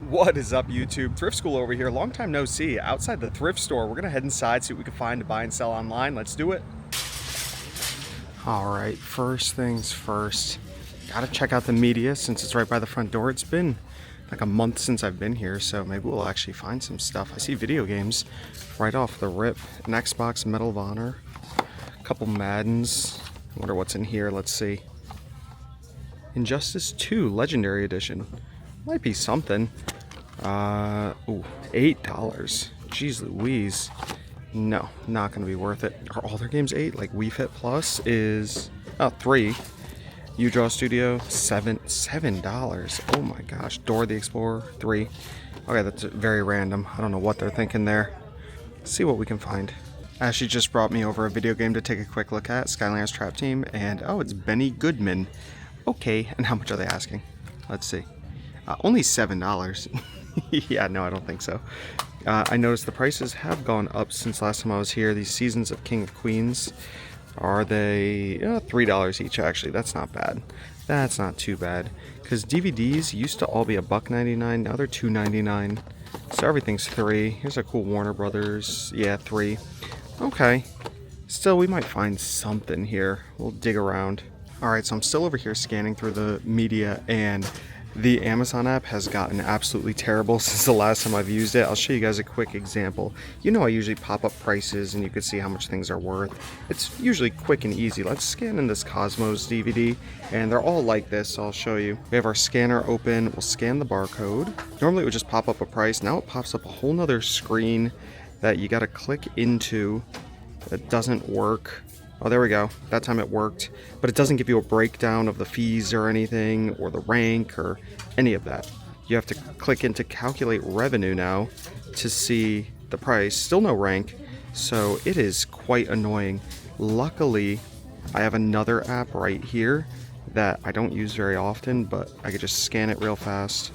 What is up, YouTube? Thrift School over here. Long time no see. Outside the thrift store. We're gonna head inside, see what we can find to buy and sell online. Let's do it. All right, first things first. Gotta check out the media since it's right by the front door. It's been like a month since I've been here, so maybe we'll actually find some stuff. I see video games right off the rip. An Xbox, Medal of Honor, a couple Maddens. I wonder what's in here. Let's see. Injustice 2 Legendary Edition. Might be something. Ooh, $8. Jeez Louise. No, not gonna be worth it. Are all their games 8? Like Wii Fit Plus is $3. U-Draw Studio, $7. Oh my gosh. Dora the Explorer, $3. Okay, that's very random. I don't know what they're thinking there. Let's see what we can find. Ashley just brought me over a video game to take a quick look at, Skylanders Trap Team, and oh, it's Benny Goodman. Okay, and how much are they asking? Let's see. Only $7. Yeah, no, I don't think so. I noticed the prices have gone up since last time I was here. These Seasons of King of Queens, are they $3 each? Actually, that's not bad. That's not too bad. Because DVDs used to all be $1.99. Now they're $2.99. So everything's $3. Here's a cool Warner Brothers. Yeah, $3. Okay. Still, we might find something here. We'll dig around. Alright, so I'm still over here scanning through the media, and the Amazon app has gotten absolutely terrible since the last time I've used it. I'll show you guys a quick example. You know I usually pop up prices and you can see how much things are worth. It's usually quick and easy. Let's scan in this Cosmos DVD, and they're all like this, so I'll show you. We have our scanner open. We'll scan the barcode. Normally it would just pop up a price. Now it pops up a whole nother screen that you gotta click into. That doesn't work. Oh, there we go. That time it worked. But it doesn't give you a breakdown of the fees or anything, or the rank, or any of that. You have to click into calculate revenue now to see the price. Still no rank, so it is quite annoying. Luckily, I have another app right here that I don't use very often, but I could just scan it real fast,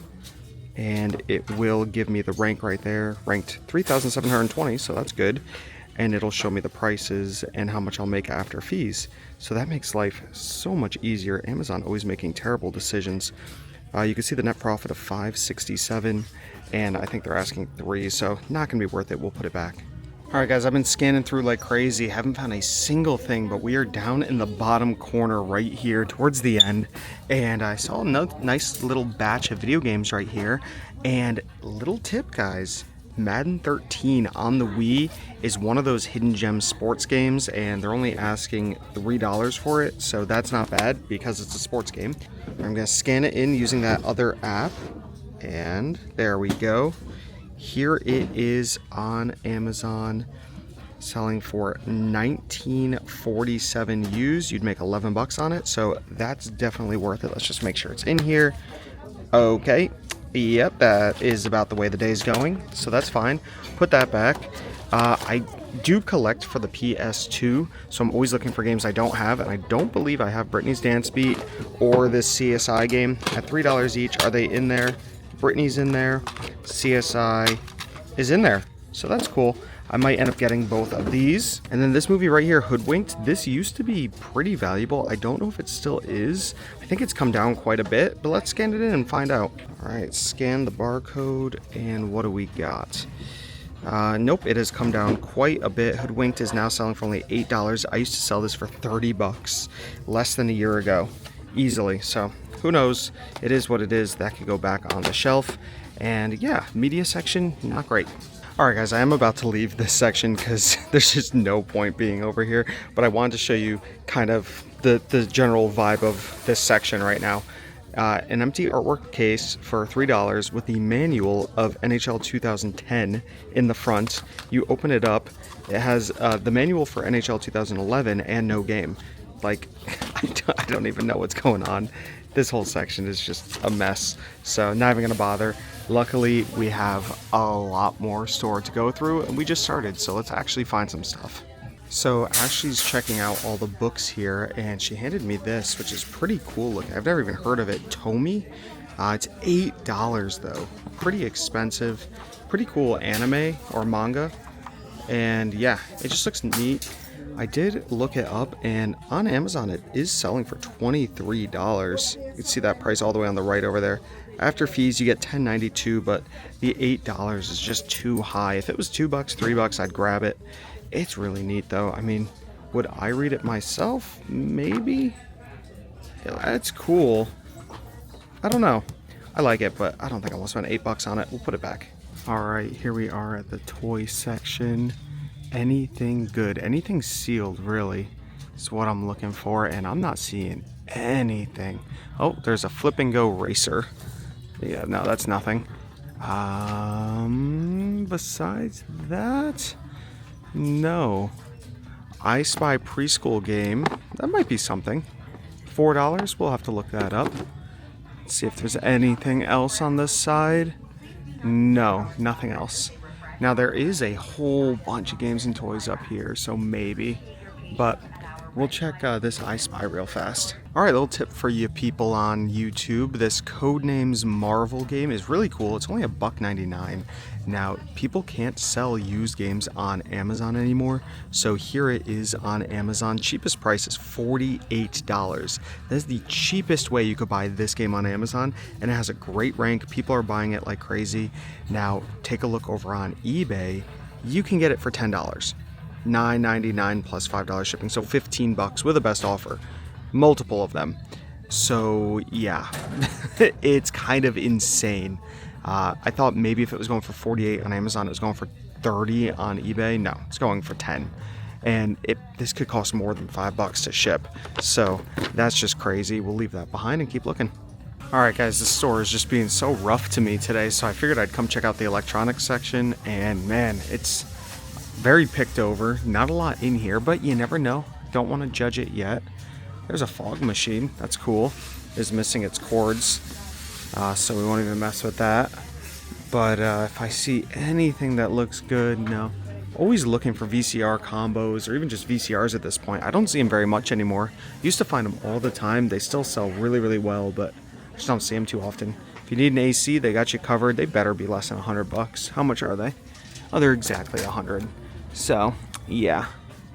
and it will give me the rank right there. Ranked 3,720, so that's good. And it'll show me the prices and how much I'll make after fees. So that makes life so much easier. Amazon always making terrible decisions. You can see the net profit of $5.67, and I think they're asking $3, so not gonna be worth it. We'll put it back. All right, guys, I've been scanning through like crazy. Haven't found a single thing, but we are down in the bottom corner right here towards the end, and I saw a nice little batch of video games right here. And little tip, guys, Madden 13 on the Wii is one of those hidden gem sports games, and they're only asking $3 for it, so that's not bad because it's a sports game. I'm going to scan it in using that other app, and there we go. Here it is on Amazon, selling for $19.47 used. You'd make 11 bucks on it, so that's definitely worth it. Let's just make sure it's in here. Okay. Yep, that is about the way the day's going, so that's fine. Put that back. I do collect for the PS2, so I'm always looking for games I don't have, and I don't believe I have Britney's Dance Beat or this CSI game at $3 each. Are they in there? Britney's in there. CSI is in there, so that's cool. I might end up getting both of these. And then this movie right here, Hoodwinked, this used to be pretty valuable. I don't know if it still is. I think it's come down quite a bit, but let's scan it in and find out. All right, scan the barcode, and what do we got? Nope, it has come down quite a bit. Hoodwinked is now selling for only $8. I used to sell this for 30 bucks less than a year ago, easily. So who knows? It is what it is. That could go back on the shelf. And yeah, media section, not great. Alright guys, I am about to leave this section because there's just no point being over here, but I wanted to show you kind of the general vibe of this section right now. An empty artwork case for $3 with the manual of NHL 2010 in the front. You open it up, it has the manual for NHL 2011 and no game. Like, I don't even know what's going on. This whole section is just a mess, so not even gonna bother. Luckily, we have a lot more store to go through, and we just started, so let's actually find some stuff. So Ashley's checking out all the books here, and she handed me this, which is pretty cool looking. I've never even heard of it. Tomy? It's $8 though. Pretty expensive. Pretty cool anime or manga. And yeah, it just looks neat. I did look it up, and on Amazon it is selling for $23. You can see that price all the way on the right over there. After fees, you get $10.92, but the $8 is just too high. If it was $2, $3, I'd grab it. It's really neat, though. I mean, would I read it myself? Maybe. Yeah, it's cool. I don't know. I like it, but I don't think I want to spend $8 on it. We'll put it back. All right, here we are at the toy section. Anything good, anything sealed, really, is what I'm looking for, and I'm not seeing anything. Oh, there's a flip and go racer. Yeah, no, that's nothing. Besides that, no. I Spy preschool game. That might be something. $4. We'll have to look that up. Let's see if there's anything else on this side. No, nothing else. Now there is a whole bunch of games and toys up here, so maybe. But we'll check this I Spy real fast. Alright, little tip for you people on YouTube. This Codenames Marvel game is really cool. It's only $1.99. Now, people can't sell used games on Amazon anymore, so here it is on Amazon. Cheapest price is $48. That is the cheapest way you could buy this game on Amazon, and it has a great rank. People are buying it like crazy. Now, take a look over on eBay. You can get it for $10. $9.99 plus $5 shipping, so $15 with a best offer. Multiple of them. So yeah, it's kind of insane. I thought maybe if it was going for $48 on Amazon, it was going for $30 on eBay. No, it's going for $10. And this could cost more than $5 to ship. So that's just crazy. We'll leave that behind and keep looking. Alright guys, the store is just being so rough to me today, so I figured I'd come check out the electronics section, and man, it's very picked over. Not a lot in here, but you never know. Don't want to judge it yet. There's a fog machine. That's cool. It's missing its cords, so we won't even mess with that. But if I see anything that looks good, no. Always looking for VCR combos or even just VCRs at this point. I don't see them very much anymore. Used to find them all the time. They still sell really, really well, but I just don't see them too often. If you need an AC, they got you covered. They better be less than $100. How much are they? Oh, they're exactly 100. So, yeah.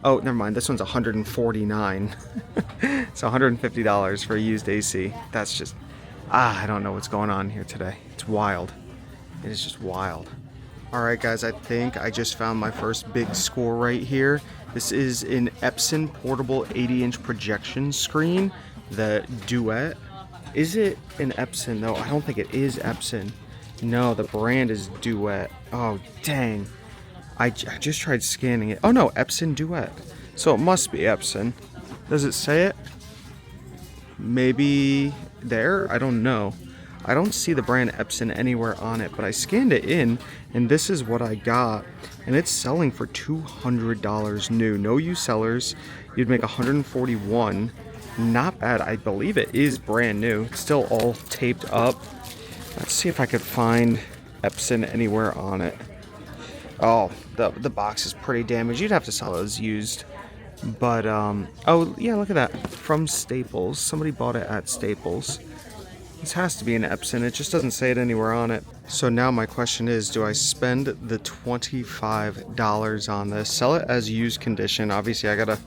Oh, never mind. This one's $149. It's $150 for a used AC. That's just... I don't know what's going on here today. It's wild. It is just wild. Alright guys, I think I just found my first big score right here. This is an Epson portable 80-inch projection screen. The Duet. Is it an Epson? No, I don't think it is Epson. No, the brand is Duet. Oh, dang. I just tried scanning it. Oh no, Epson Duet. So it must be Epson. Does it say it? Maybe there? I don't know. I don't see the brand Epson anywhere on it, but I scanned it in, and this is what I got. And it's selling for $200 new. No used sellers. You'd make $141. Not bad. I believe it is brand new. It's still all taped up. Let's see if I could find Epson anywhere on it. Oh, the box is pretty damaged. You'd have to sell it as used. But, oh, yeah, look at that. From Staples. Somebody bought it at Staples. This has to be an Epson. It just doesn't say it anywhere on it. So now my question is, do I spend the $25 on this? Sell it as used condition. Obviously, I gotta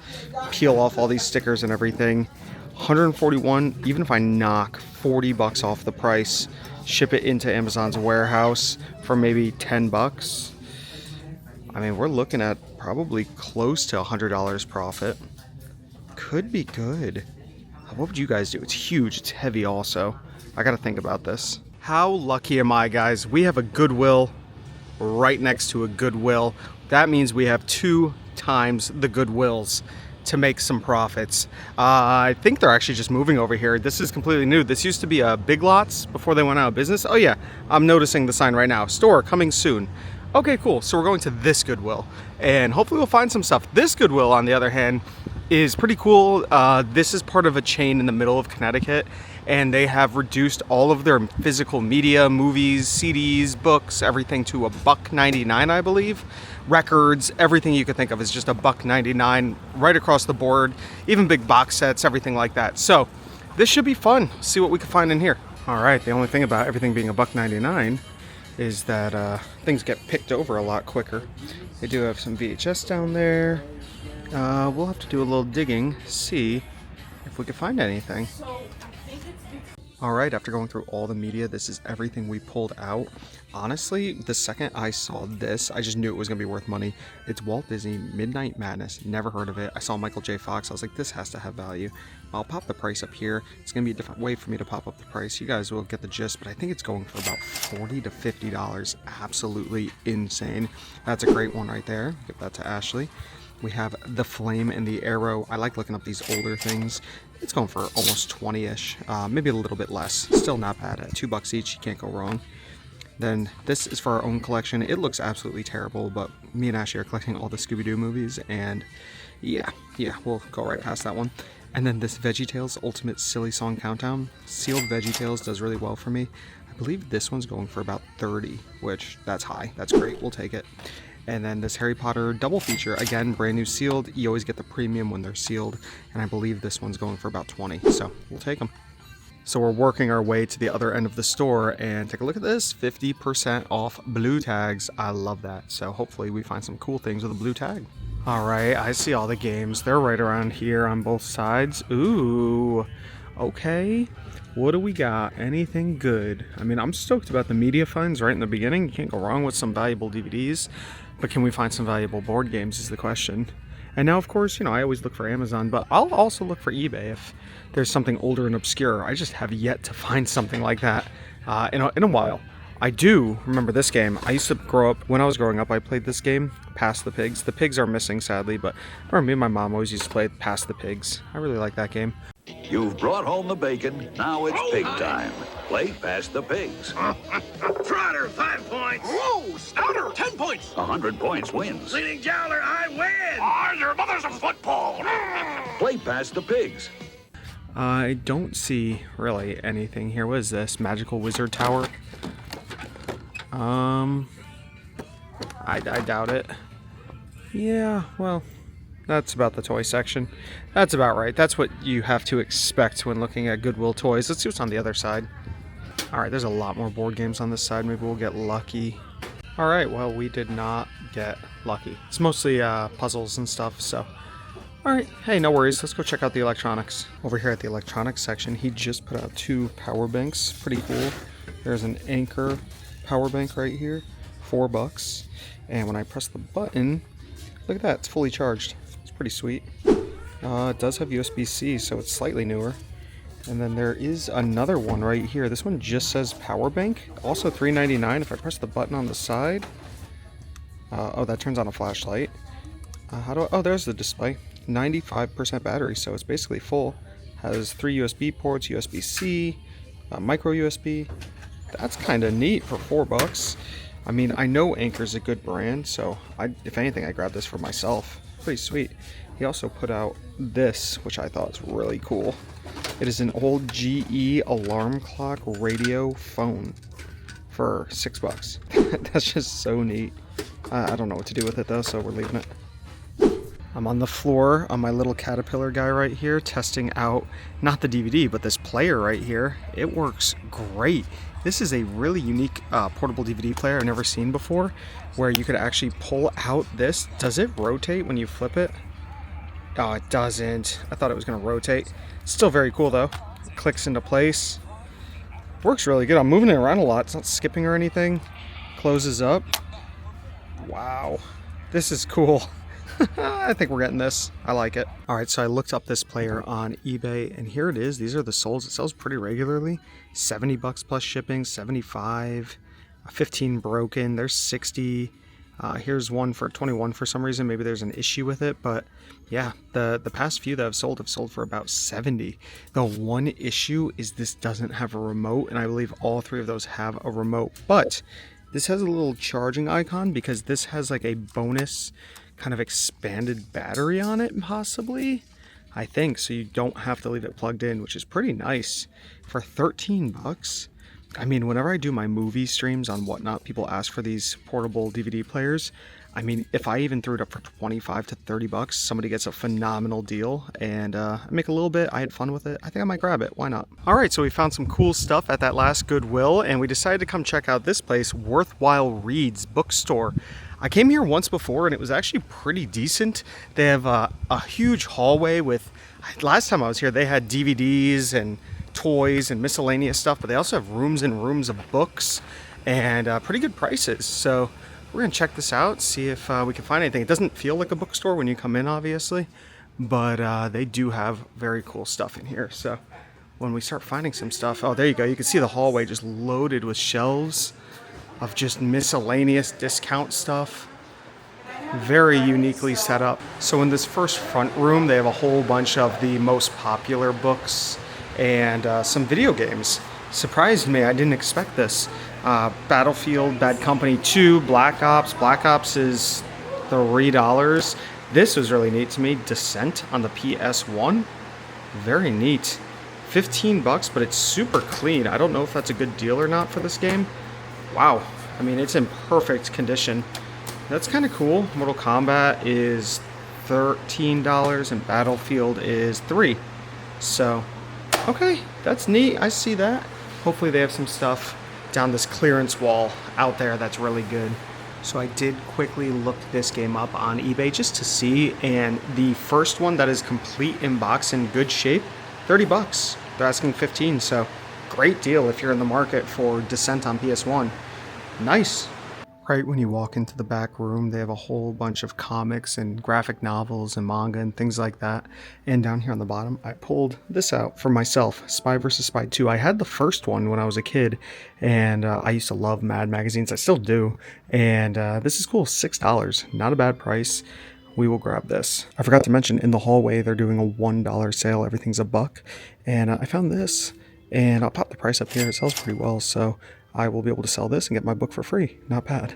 peel off all these stickers and everything. $141, even if I knock $40 off the price, ship it into Amazon's warehouse for maybe $10. I mean, we're looking at probably close to $100 profit. Could be good. What would you guys do? It's huge. It's heavy also. I gotta think about this. How lucky am I, guys? We have a Goodwill right next to a Goodwill. That means we have 2 times the Goodwills to make some profits. I think they're actually just moving over here. This is completely new. This used to be a Big Lots before they went out of business. Oh yeah, I'm noticing the sign right now. Store coming soon. Okay, cool. So we're going to this Goodwill, and hopefully we'll find some stuff. This Goodwill, on the other hand, is pretty cool. This is part of a chain in the middle of Connecticut, and they have reduced all of their physical media, movies, CDs, books, everything to $1.99, I believe. Records, everything you could think of is just $1.99 right across the board. Even big box sets, everything like that. So this should be fun. See what we can find in here. All right, the only thing about everything being $1.99 is that things get picked over a lot quicker. They do have some VHS down there. We'll have to do a little digging, see if we can find anything. All right, after going through all the media, this is everything we pulled out. Honestly, the second I saw this, I just knew it was going to be worth money. It's Walt Disney Midnight Madness. Never heard of it. I saw Michael J. Fox. I was like, this has to have value. I'll pop the price up here. It's going to be a different way for me to pop up the price. You guys will get the gist, but I think it's going for about $40 to $50. Absolutely insane. That's a great one right there. Give that to Ashley. We have the Flame and the Arrow. I like looking up these older things. It's going for almost 20-ish, maybe a little bit less. Still not bad at $2 each. You can't go wrong. Then this is for our own collection. It looks absolutely terrible, but me and Ashley are collecting all the Scooby-Doo movies, and yeah, we'll go right past that one. And then this VeggieTales Ultimate Silly Song Countdown. Sealed VeggieTales does really well for me. I believe this one's going for about 30, which that's high. That's great. We'll take it. And then this Harry Potter double feature, again, brand new sealed. You always get the premium when they're sealed. And I believe this one's going for about 20, so we'll take them. So we're working our way to the other end of the store, and take a look at this, 50% off blue tags. I love that. So hopefully we find some cool things with a blue tag. All right, I see all the games. They're right around here on both sides. Ooh, okay. What do we got? Anything good? I mean, I'm stoked about the media finds right in the beginning. You can't go wrong with some valuable DVDs. But can we find some valuable board games is the question. And now, of course, you know, I always look for Amazon, but I'll also look for eBay if there's something older and obscure. I just have yet to find something like that in a while. I do remember this game. I used to grow up, when I was growing up, I played this game, Pass the Pigs. The pigs are missing, sadly, but I remember me and my mom always used to play Pass the Pigs. I really like that game. You've brought home the bacon. Now it's pig time. Play Past the Pigs. Trotter, 5 points. Whoa, Stouter, 10 points. 100 points wins. Leaning Jowler, I win. Your mother's a football. Play Past the Pigs. I don't see really anything here. What is this? Magical Wizard Tower? I doubt it. Yeah, well, that's about the toy section. That's about right. That's what you have to expect when looking at Goodwill toys. Let's see what's on the other side. Alright, there's a lot more board games on this side. Maybe we'll get lucky. Alright, well, we did not get lucky. It's mostly puzzles and stuff, so... Alright, hey, no worries. Let's go check out the electronics. Over here at the electronics section, he just put out 2 power banks. Pretty cool. There's an Anchor power bank right here. $4. And when I press the button, look at that. It's fully charged. It's pretty sweet. It does have USB-C, so it's slightly newer. And then there is another one right here. This one just says power bank. Also $3.99. If I press the button on the side, oh, that turns on a flashlight. Oh, there's the display. 95% battery, so it's basically full. Has 3 USB ports, USB-C, micro USB. That's kind of neat for $4. I mean, I know Anchor's a good brand, so if anything, I grabbed this for myself. Pretty sweet. He also put out this, which I thought was really cool. It is an old GE alarm clock radio phone for $6. That's just so neat. I don't know what to do with it though, so we're leaving it. I'm on the floor on my little Caterpillar guy right here, testing out not the DVD, but this player right here. It works great. This is a really unique portable DVD player I've never seen before, where you could actually pull out this. Does it rotate when you flip it? Oh, it doesn't. I thought it was going to rotate. Still very cool though. It clicks into place. Works really good. I'm moving it around a lot. It's not skipping or anything. Closes up. Wow. This is cool. I think we're getting this. I like it. Alright, so I looked up this player on eBay, and here it is. These are the solds. It sells pretty regularly. $70 plus shipping, 75, 15 broken. There's 60. Here's one for 21 for some reason. Maybe there's an issue with it, but yeah, the past few that have sold for about 70. The one issue is this doesn't have a remote, and I believe all 3 of those have a remote. But this has a little charging icon because this has like a bonus kind of expanded battery on it, possibly. I think so. You don't have to leave it plugged in, which is pretty nice for $13. I mean, whenever I do my movie streams on Whatnot, people ask for these portable DVD players. I mean, if I even threw it up for $25 to $30, somebody gets a phenomenal deal, and I make a little bit. I had fun with it. I think I might grab it. Why not? All right, so we found some cool stuff at that last Goodwill, and we decided to come check out this place, Worthwhile Reads Bookstore. I came here once before, and it was actually pretty decent. They have a huge hallway with, last time I was here, they had DVDs and toys and miscellaneous stuff, but they also have rooms and rooms of books and pretty good prices. So we're gonna check this out, see if we can find anything. It doesn't feel like a bookstore when you come in, obviously, but they do have very cool stuff in here. So when we start finding some stuff, oh, there you go. You can see the hallway just loaded with shelves of just miscellaneous discount stuff. Very uniquely set up. So in this first front room, they have a whole bunch of the most popular books and some video games. Surprised me, I didn't expect this. Battlefield, Bad Company 2, Black Ops. Black Ops is $3. This was really neat to me. Descent on the PS1. Very neat. 15 bucks, but it's super clean. I don't know if that's a good deal or not for this game. Wow. I mean, it's in perfect condition. That's kind of cool. Mortal Kombat is $13 and Battlefield is $3. So, okay, that's neat. I see that. Hopefully they have some stuff down this clearance wall out there that's really good. So I did quickly look this game up on eBay just to see, and the first one that is complete in box in good shape, 30 bucks. They're asking 15, so great deal if you're in the market for Descent on PS1. Nice. Right when you walk into the back room, they have a whole bunch of comics and graphic novels and manga and things like that. And down here on the bottom, I pulled this out for myself, Spy vs. Spy 2. I had the first one when I was a kid, and I used to love Mad magazines. I still do. And this is cool, $6. Not a bad price. We will grab this. I forgot to mention, in the hallway, they're doing a $1 sale. Everything's a buck. And I found this, and I'll pop the price up here. It sells pretty well, so I will be able to sell this and get my book for free. Not bad.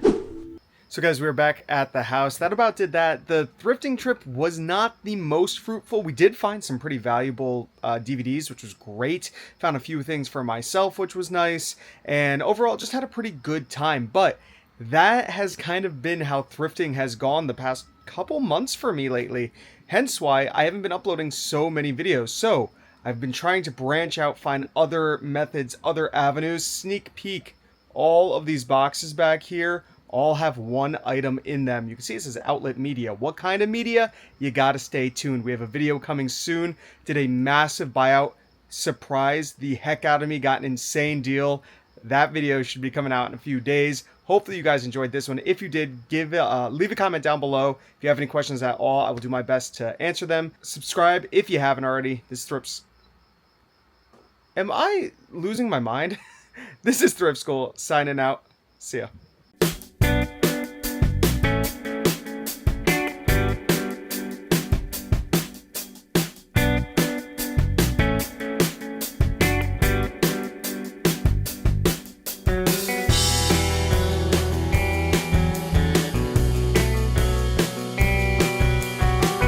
So guys, we're back at the house. That about did that. The thrifting trip was not the most fruitful. We did find some pretty valuable DVDs, which was great. Found a few things for myself, which was nice. And overall, just had a pretty good time. But that has kind of been how thrifting has gone the past couple months for me lately. Hence why I haven't been uploading so many videos. So I've been trying to branch out, find other methods, other avenues. Sneak peek. All of these boxes back here all have one item in them. You can see it says outlet media. What kind of media? You gotta stay tuned. We have a video coming soon. Did a massive buyout. Surprised the heck out of me. Got an insane deal. That video should be coming out in a few days. Hopefully you guys enjoyed this one. If you did, leave a comment down below. If you have any questions at all, I will do my best to answer them. Subscribe if you haven't already. This is Thrips. Am I losing my mind? This is Thrift School signing out. See ya.